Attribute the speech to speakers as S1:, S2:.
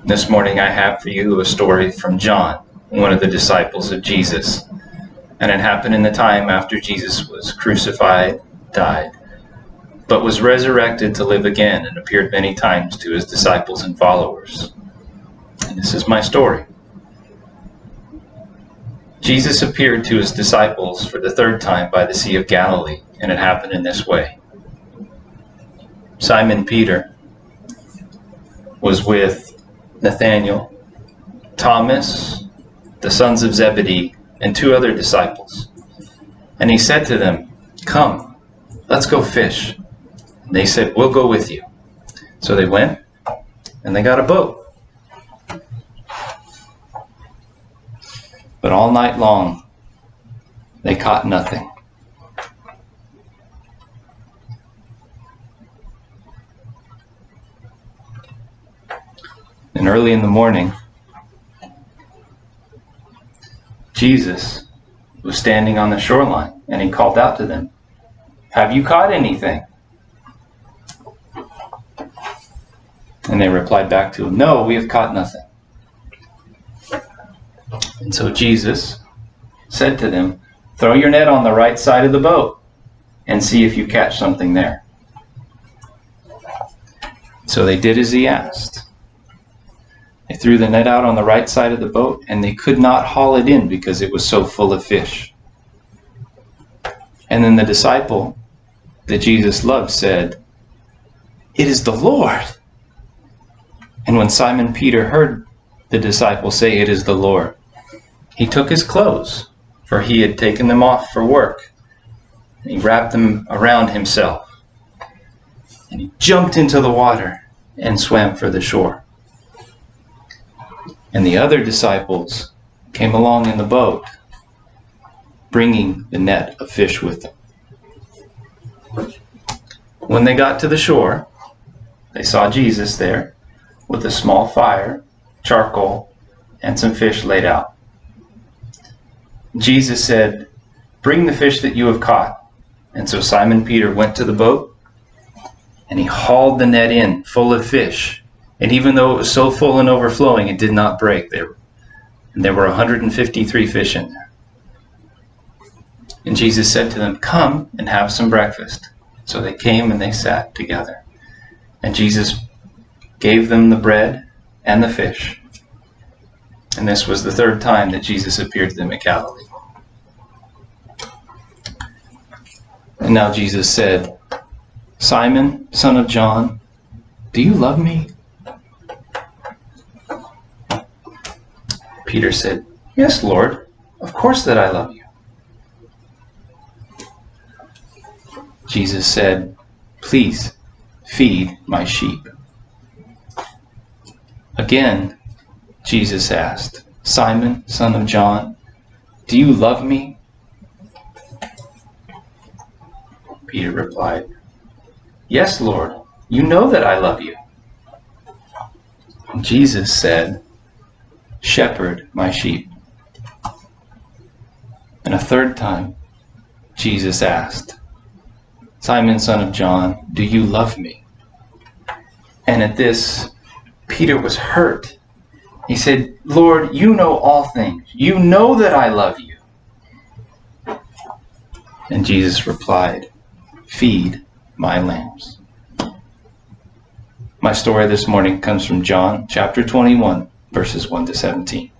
S1: This morning I have for you a story from John, one of the disciples of Jesus. And it happened in the time after Jesus was crucified, died, but was resurrected to live again and appeared many times to his disciples and followers. And this is my story. Jesus appeared to his disciples for the third time by the Sea of Galilee, and it happened in this way. Simon Peter was with Nathanael, Thomas, the sons of Zebedee, and two other disciples. And he said to them, "Come, let's go fish." And they said, "We'll go with you." So they went, and they got a boat. But all night long, they caught nothing. And early in the morning, Jesus was standing on the shoreline, and he called out to them, "Have you caught anything?" And they replied back to him, "No, we have caught nothing." And so Jesus said to them, "Throw your net on the right side of the boat and see if you catch something there." So they did as he asked. They threw the net out on the right side of the boat, and they could not haul it in because it was so full of fish. And then the disciple that Jesus loved said, "It is the Lord." And when Simon Peter heard the disciple say, "It is the Lord," he took his clothes, for he had taken them off for work, and he wrapped them around himself. And he jumped into the water and swam for the shore. And the other disciples came along in the boat, bringing the net of fish with them. When they got to the shore, they saw Jesus there with a small fire, charcoal, and some fish laid out. Jesus said, "Bring the fish that you have caught." And so Simon Peter went to the boat, and he hauled the net in full of fish. And even though it was so full and overflowing, it did not break. There were 153 fish in there. And Jesus said to them, "Come and have some breakfast." So they came and they sat together. And Jesus gave them the bread and the fish. And this was the third time that Jesus appeared to them at Galilee. And now Jesus said, "Simon, son of John, do you love me?" Peter said, "Yes, Lord, of course that I love you." Jesus said, "Please feed my sheep." Again, Jesus asked, "Simon, son of John, do you love me?" Peter replied, "Yes, Lord, you know that I love you." And Jesus said, "Shepherd my sheep." And a third time, Jesus asked, "Simon, son of John, do you love me?" And at this, Peter was hurt. He said, "Lord, you know all things. You know that I love you." And Jesus replied, "Feed my lambs." My story this morning comes from John chapter 21, verses 1 to 17.